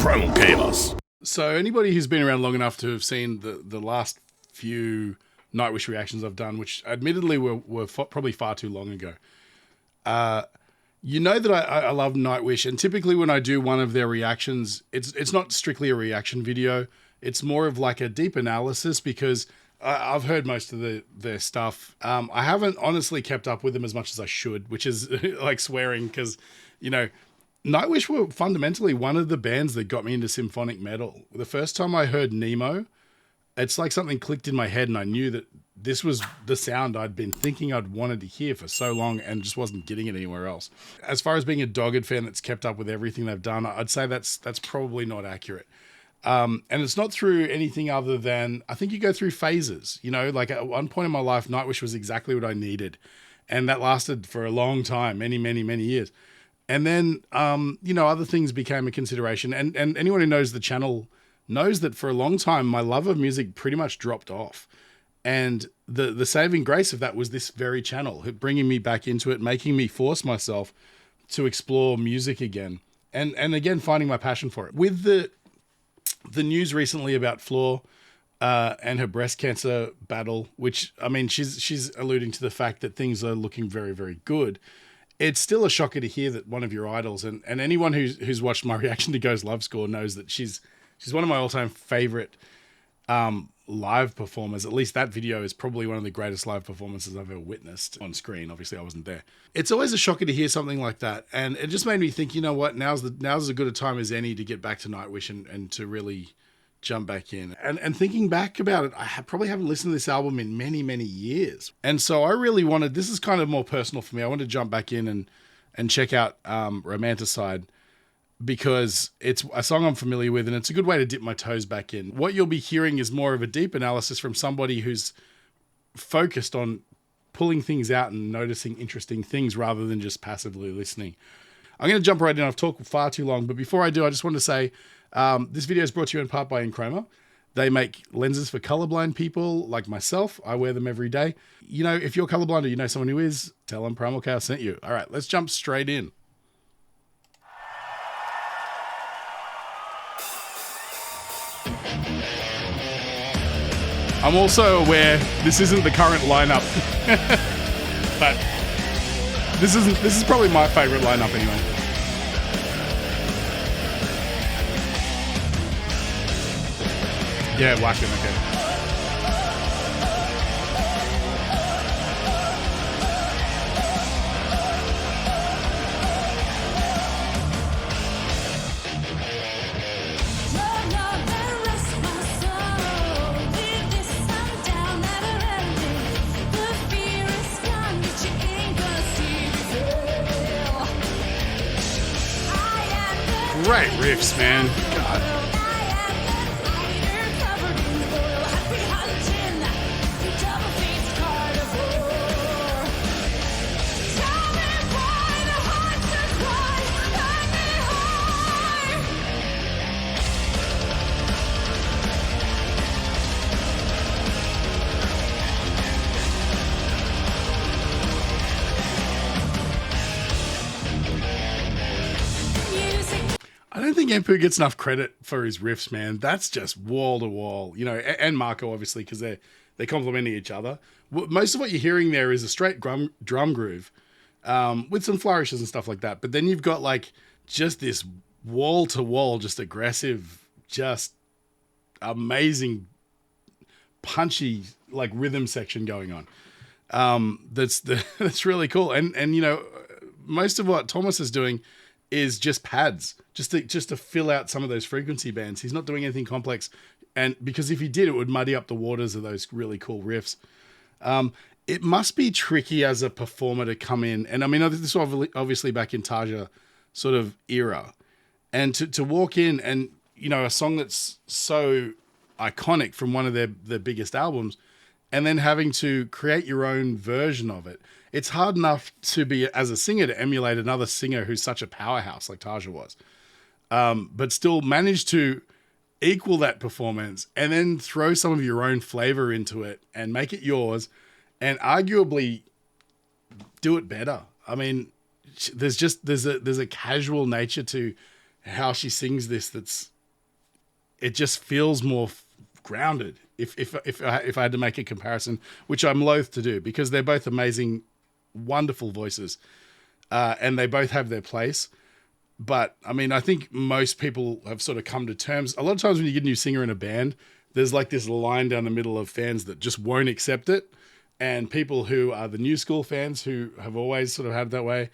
Primal Chaos. So anybody who's been around long enough to have seen the last few Nightwish reactions I've done, which admittedly were probably far too long ago, you know that I love Nightwish, and typically when I do one of their reactions, it's not strictly a reaction video. It's more of like a deep analysis, because I've heard most of their stuff. I haven't honestly kept up with them as much as I should, which is like swearing, because, you know, Nightwish were fundamentally one of the bands that got me into symphonic metal. The first time I heard Nemo, it's like something clicked in my head, and I knew that this was the sound I'd been thinking I'd wanted to hear for so long and just wasn't getting it anywhere else. As far as being a dogged fan that's kept up with everything they've done, I'd say that's probably not accurate. And it's not through anything other than, I think you go through phases, you know, like at one point in my life, Nightwish was exactly what I needed. And that lasted for a long time, many, many, many years. And then, you know, other things became a consideration. And anyone who knows the channel knows that for a long time, my love of music pretty much dropped off. And the saving grace of that was this very channel, bringing me back into it, making me force myself to explore music again. And again, finding my passion for it. With the news recently about Floor and her breast cancer battle, which, I mean, she's alluding to the fact that things are looking very, very good. It's still a shocker to hear that one of your idols, and anyone who's watched my reaction to Go's Love Score knows that she's one of my all-time favorite live performers. At least that video is probably one of the greatest live performances I've ever witnessed on screen. Obviously, I wasn't there. It's always a shocker to hear something like that, and it just made me think, you know what? Now's as good a time as any to get back to Nightwish and to really jump back in. And thinking back about it, I probably haven't listened to this album in many, many years. And so I really wanted, this is kind of more personal for me, I wanted to jump back in and check out Romanticide, because it's a song I'm familiar with, and it's a good way to dip my toes back in. What you'll be hearing is more of a deep analysis from somebody who's focused on pulling things out and noticing interesting things rather than just passively listening. I'm going to jump right in. I've talked far too long, but before I do, I just want to say this video is brought to you in part by Enchroma. They make lenses for colorblind people like myself. I wear them every day. You know, if you're colorblind or you know someone who is, tell them Primal Chaos sent you. All right, let's jump straight in. I'm also aware this isn't the current lineup, but this is probably my favorite lineup anyway. Yeah, Wacken, okay. Great riffs, man. God. I don't think Empu gets enough credit for his riffs, man. That's just wall to wall, you know, and Marco, obviously, because they're complementing each other. Most of what you're hearing there is a straight drum groove with some flourishes and stuff like that. But then you've got like just this wall to wall, just aggressive, just amazing, punchy like rhythm section going on. That's really cool. And you know, most of what Thomas is doing is just pads, just to fill out some of those frequency bands. He's not doing anything complex, and because if he did, it would muddy up the waters of those really cool riffs. It must be tricky as a performer to come in, and I mean, this was obviously back in Tarja sort of era, and to walk in and, you know, a song that's so iconic from one of their biggest albums, and then having to create your own version of it. It's hard enough to be, as a singer, to emulate another singer who's such a powerhouse like Tarja was, but still manage to equal that performance and then throw some of your own flavor into it and make it yours and arguably do it better. I mean, there's a casual nature to how she sings this that's it just feels more grounded. If I had to make a comparison, which I'm loath to do because they're both amazing, wonderful voices, and they both have their place. But I mean, I think most people have sort of come to terms. A lot of times when you get a new singer in a band, there's like this line down the middle of fans that just won't accept it, and people who are the new school fans who have always sort of had it that way.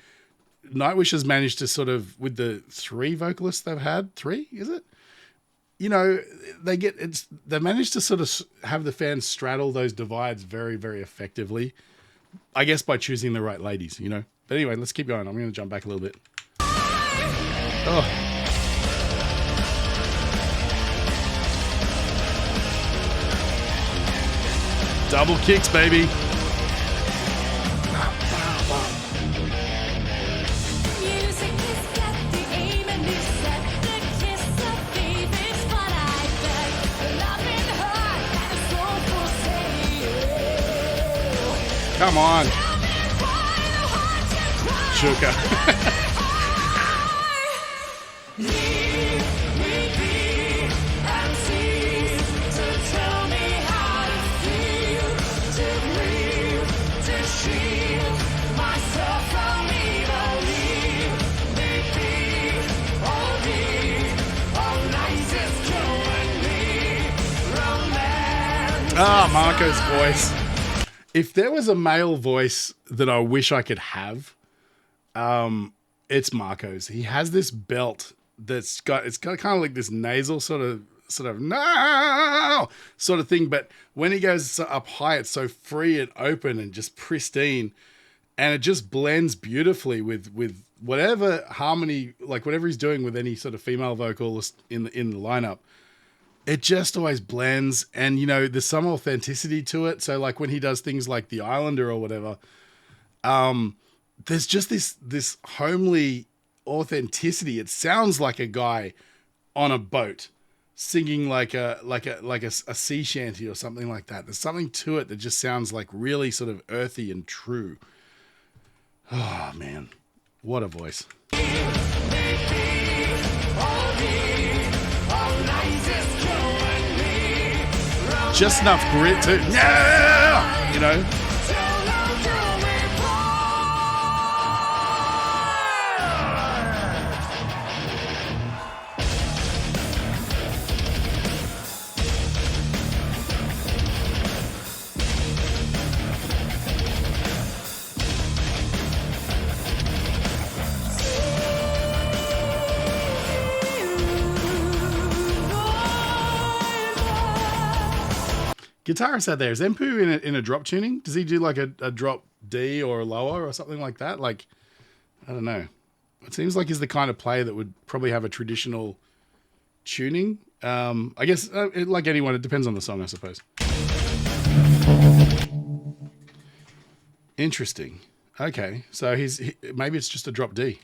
Nightwish has managed to sort of, with the 3 vocalists they've had, 3 is it? You know, they managed to sort of have the fans straddle those divides very, very effectively. I guess by choosing the right ladies, you know. But anyway, let's keep going. I'm going to jump back a little bit. Oh. Double kicks, baby. Come on. Shuka. Ah, Marco's voice. If there was a male voice that I wish I could have, it's Marco's. He has this belt it's got kind of like this nasal sort of no sort of thing, but when he goes up high, it's so free and open and just pristine, and it just blends beautifully with whatever harmony, like whatever he's doing with any sort of female vocalist in the lineup. It just always blends, and you know, there's some authenticity to it. So like when he does things like The Islander or whatever, there's just this homely authenticity. It sounds like a guy on a boat singing like a sea shanty or something like that. There's something to it that just sounds like really sort of earthy and true. Oh man, what a voice. Just enough grit to, yeah, you know. Guitarist out there, is Empu in a drop tuning? Does he do like a drop D or lower or something like that? Like, I don't know. It seems like he's the kind of player that would probably have a traditional tuning. I guess, like anyone, it depends on the song, I suppose. Interesting. Okay, so maybe it's just a drop D.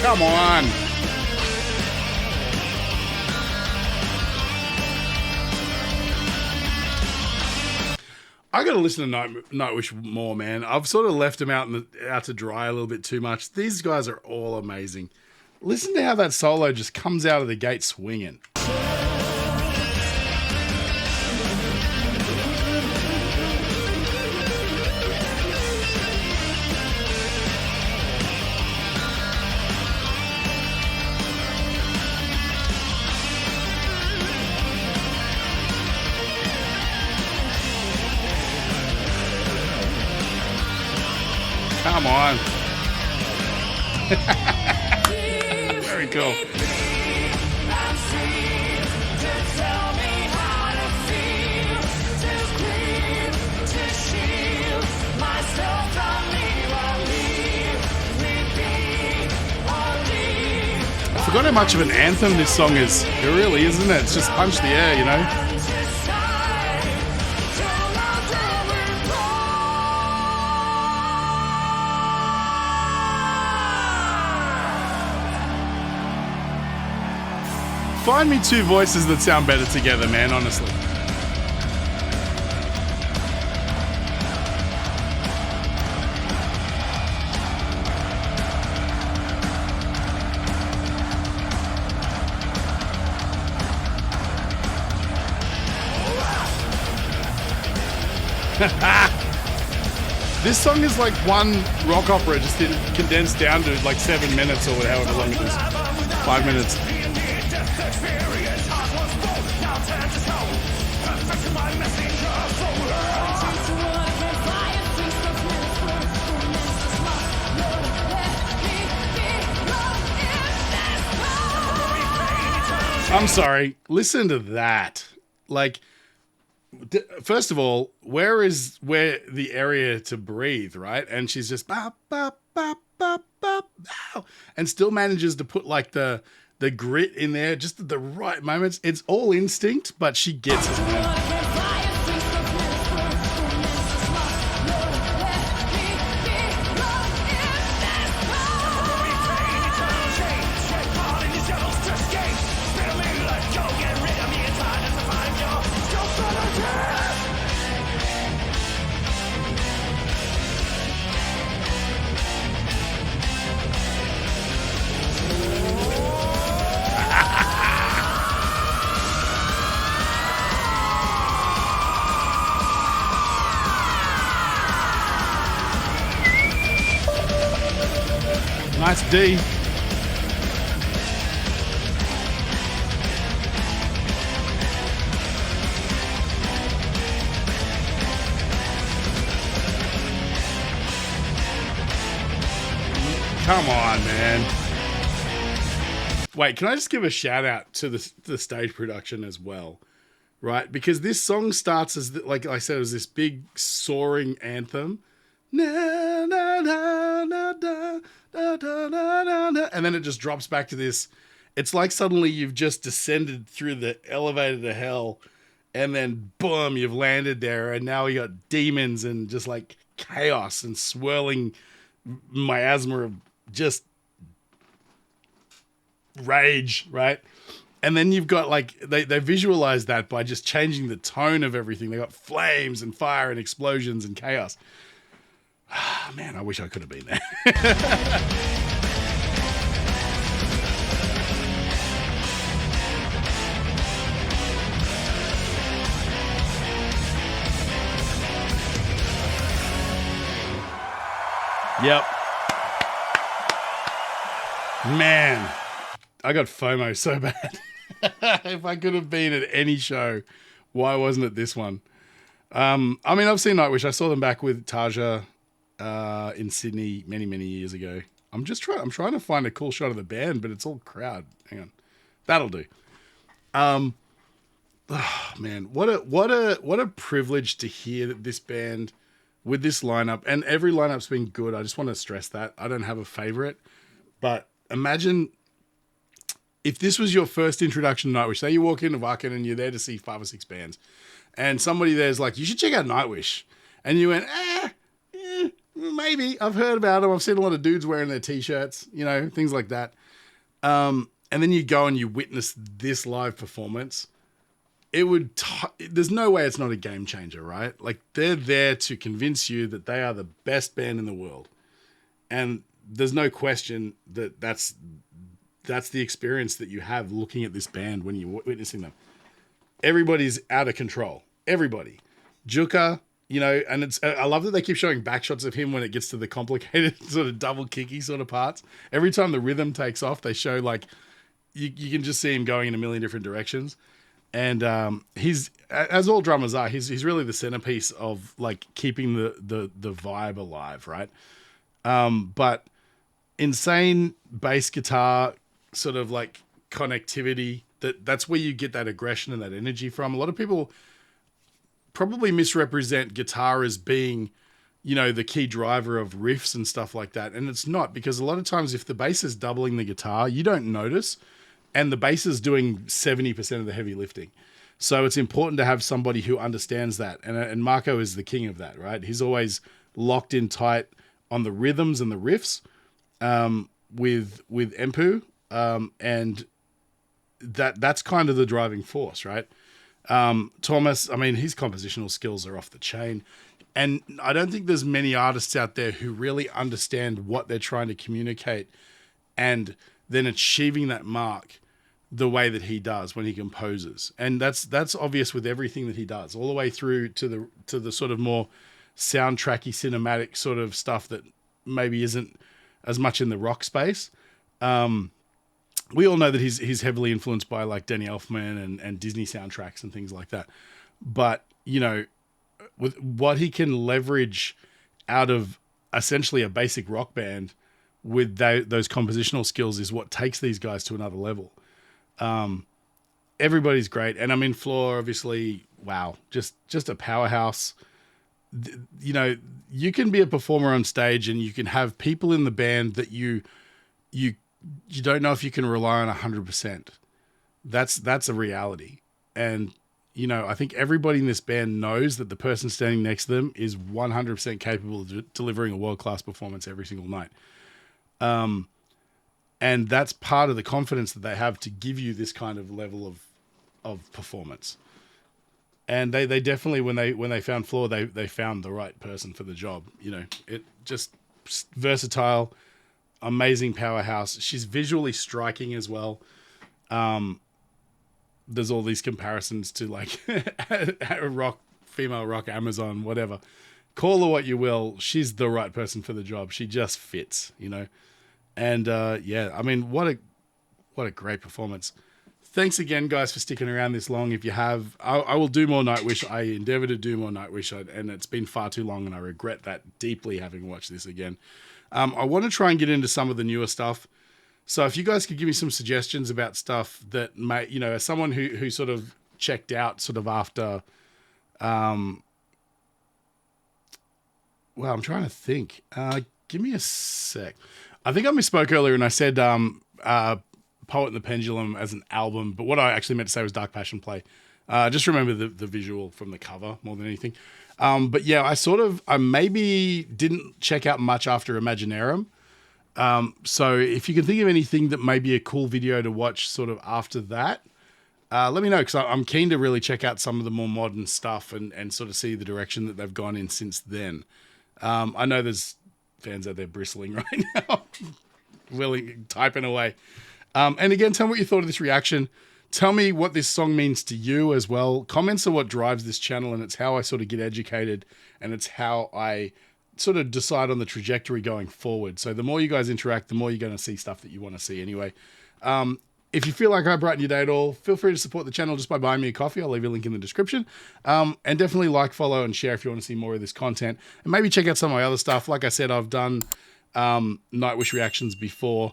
Come on. I got to listen to Nightwish more, man. I've sort of left them out to dry a little bit too much. These guys are all amazing. Listen to how that solo just comes out of the gate swinging. Come on. Very cool. I forgot how much of an anthem this song is. It really is, isn't it? It's just punch the air, you know? Find me two voices that sound better together, man, honestly. This song is like one rock opera just condensed down to like 7 minutes or however long it is. 5 minutes. I'm sorry. Listen to that. Like, first of all, where the area to breathe, right? And she's just bop, bop, bop, bop, bop, bow, and still manages to put like the grit in there just at the right moments. It's all instinct, but she gets it, man. Nice D. Come on, man. Wait, can I just give a shout out to the stage production as well? Right? Because this song starts as, like I said, it was this big soaring anthem. Na, na, na, na, da, da, da, da, da, and then it just drops back to this. It's like suddenly you've just descended through the elevator to hell, and then boom, you've landed there, and now you got demons and just like chaos and swirling miasma of just rage, right? And then you've got like they visualize that by just changing the tone of everything. They got flames and fire and explosions and chaos. Man, I wish I could have been there. Yep. Man, I got FOMO so bad. If I could have been at any show, why wasn't it this one? I mean, I've seen Nighwish. I saw them back with Taja in Sydney many years ago. I'm trying to find a cool shot of the band, but it's all crowd. Hang on, that'll do. Oh man, what a privilege to hear that this band with this lineup, and every lineup's been good. I just want to stress that I don't have a favorite, but imagine if this was your first introduction to Nighwish. Say you walk into Wacken and you're there to see 5 or 6 bands, and somebody there's like, you should check out Nighwish, and you went, maybe I've heard about them. I've seen a lot of dudes wearing their t-shirts, you know, things like that. And then you go and you witness this live performance. There's no way it's not a game changer, right? Like, they're there to convince you that they are the best band in the world. And there's no question that that's the experience that you have looking at this band when you're witnessing them. Everybody's out of control. Everybody. Juka, you know, and I love that they keep showing back shots of him when it gets to the complicated sort of double kicky sort of parts. Every time the rhythm takes off, they show like, you can just see him going in a million different directions. And he's, as all drummers are, he's really the centerpiece of like keeping the vibe alive, right? But insane bass guitar sort of like connectivity, that's where you get that aggression and that energy from. A lot of people probably misrepresent guitar as being, you know, the key driver of riffs and stuff like that. And it's not, because a lot of times if the bass is doubling the guitar, you don't notice, and the bass is doing 70% of the heavy lifting. So it's important to have somebody who understands that. And Marco is the king of that, right? He's always locked in tight on the rhythms and the riffs with Empu. And that's kind of the driving force, right? Thomas, I mean, his compositional skills are off the chain. And I don't think there's many artists out there who really understand what they're trying to communicate and then achieving that mark the way that he does when he composes. And that's obvious with everything that he does, all the way through to the sort of more soundtracky, cinematic sort of stuff that maybe isn't as much in the rock space. We all know that he's heavily influenced by like Danny Elfman and Disney soundtracks and things like that. But, you know, with what he can leverage out of essentially a basic rock band with those compositional skills is what takes these guys to another level. Everybody's great. And I mean, Floor, obviously, wow, just a powerhouse. You know, you can be a performer on stage and you can have people in the band that you don't know if you can rely on 100%. That's a reality. And, you know, I think everybody in this band knows that the person standing next to them is 100% capable of delivering a world-class performance every single night. And that's part of the confidence that they have to give you this kind of level of performance. And they definitely, when they found Floor, they found the right person for the job. You know, it just versatile, amazing powerhouse. She's visually striking as well. There's all these comparisons to like a female rock Amazon, whatever. Call her what you will. She's the right person for the job. She just fits, you know. And yeah, I mean, what a great performance. Thanks again, guys, for sticking around this long. If you have, I will do more Nightwish. I endeavor to do more Nightwish, and it's been far too long, and I regret that deeply having watched this again. I want to try and get into some of the newer stuff. So if you guys could give me some suggestions about stuff that may, you know, as someone who sort of checked out sort of after, well, I'm trying to think. Give me a sec. I think I misspoke earlier and I said Poet and the Pendulum as an album, but what I actually meant to say was Dark Passion Play. Just remember the visual from the cover more than anything. But yeah, I maybe didn't check out much after Imaginarum. So if you can think of anything that may be a cool video to watch sort of after that, let me know, because I'm keen to really check out some of the more modern stuff and sort of see the direction that they've gone in since then. I know there's fans out there bristling right now, typing away. And again, tell me what you thought of this reaction. Tell me what this song means to you as well. Comments are what drives this channel, and it's how I sort of get educated, and it's how I sort of decide on the trajectory going forward. So the more you guys interact, the more you're going to see stuff that you want to see anyway. If you feel like I brightened your day at all, feel free to support the channel just by buying me a coffee. I'll leave a link in the description. And definitely like, follow, and share if you want to see more of this content. And maybe check out some of my other stuff. Like I said, I've done Nightwish reactions before.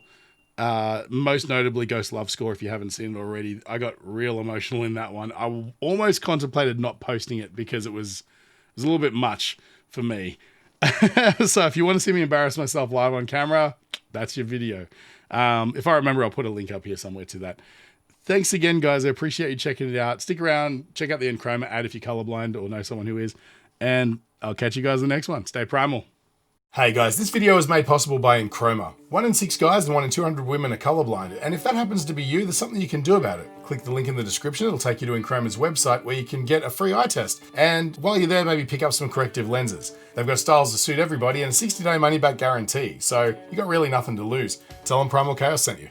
Most notably Ghost Love Score, if you haven't seen it already. I got real emotional in that one. I almost contemplated not posting it because it was a little bit much for me. So if you want to see me embarrass myself live on camera, that's your video. If I remember, I'll put a link up here somewhere to that. Thanks again, guys. I appreciate you checking it out. Stick around, check out the Enchroma ad if you're colorblind or know someone who is. And I'll catch you guys in the next one. Stay primal. Hey guys, this video was made possible by Enchroma. 1 in 6 guys and 1 in 200 women are colorblind, and if that happens to be you, there's something you can do about it. Click the link in the description, it'll take you to Enchroma's website where you can get a free eye test. And while you're there, maybe pick up some corrective lenses. They've got styles to suit everybody and a 60-day money-back guarantee, so you got really nothing to lose. Tell them Primal Chaos sent you.